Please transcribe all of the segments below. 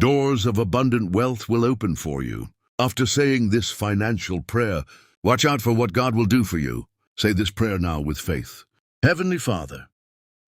Doors of abundant wealth will open for you. After saying this financial prayer, watch out for what God will do for you. Say this prayer now with faith. Heavenly Father,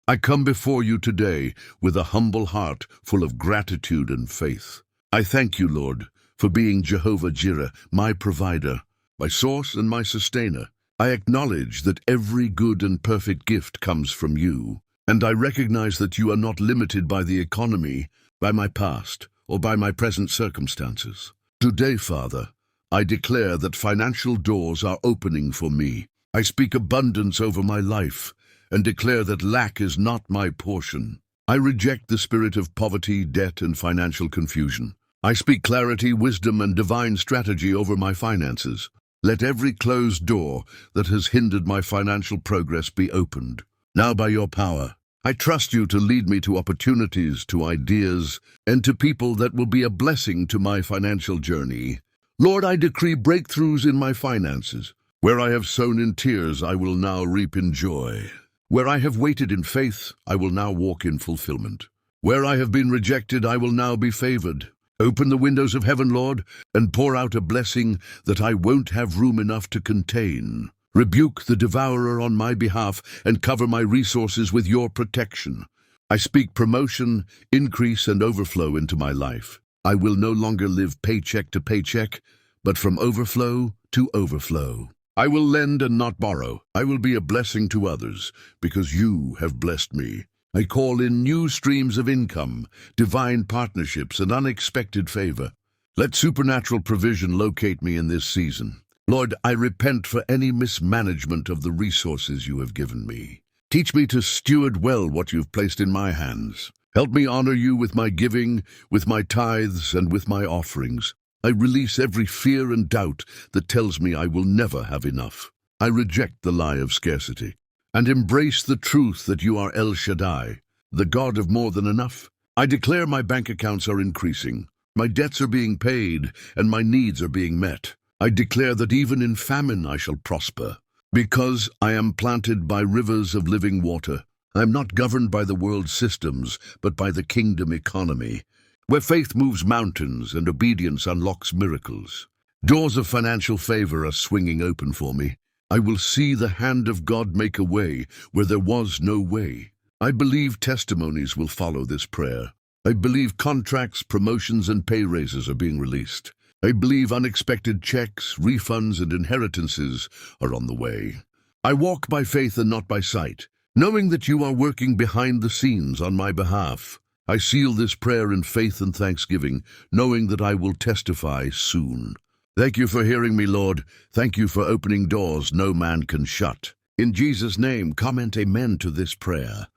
I come before you today with a humble heart full of gratitude and faith. I thank you, Lord, for being Jehovah Jireh, my provider, my source and my sustainer. I acknowledge that every good and perfect gift comes from you, and I recognize that you are not limited by the economy, by my past, or by my present circumstances. Today, Father, I declare that financial doors are opening for me. I speak abundance over my life and declare that lack is not my portion. I reject the spirit of poverty, debt, and financial confusion. I speak clarity, wisdom, and divine strategy over my finances. Let every closed door that has hindered my financial progress be opened. Now, by your power, I trust you to lead me to opportunities, to ideas, and to people that will be a blessing to my financial journey. Lord, I decree breakthroughs in my finances. Where I have sown in tears, I will now reap in joy. Where I have waited in faith, I will now walk in fulfillment. Where I have been rejected, I will now be favored. Open the windows of heaven, Lord, and pour out a blessing that I won't have room enough to contain. Rebuke the devourer on my behalf and cover my resources with your protection. I speak promotion, increase, and overflow into my life. I will no longer live paycheck to paycheck, but from overflow to overflow. I will lend and not borrow. I will be a blessing to others because you have blessed me. I call in new streams of income, divine partnerships, and unexpected favor. Let supernatural provision locate me in this season. Lord, I repent for any mismanagement of the resources you have given me. Teach me to steward well what you've placed in my hands. Help me honor you with my giving, with my tithes, and with my offerings. I release every fear and doubt that tells me I will never have enough. I reject the lie of scarcity and embrace the truth that you are El Shaddai, the God of more than enough. I declare my bank accounts are increasing, my debts are being paid, and my needs are being met. I declare that even in famine I shall prosper, because I am planted by rivers of living water. I am not governed by the world's systems, but by the kingdom economy, where faith moves mountains and obedience unlocks miracles. Doors of financial favor are swinging open for me. I will see the hand of God make a way where there was no way. I believe testimonies will follow this prayer. I believe contracts, promotions, and pay raises are being released. I believe unexpected checks, refunds, and inheritances are on the way. I walk by faith and not by sight, knowing that you are working behind the scenes on my behalf. I seal this prayer in faith and thanksgiving, knowing that I will testify soon. Thank you for hearing me, Lord. Thank you for opening doors no man can shut. In Jesus' name, comment amen to this prayer.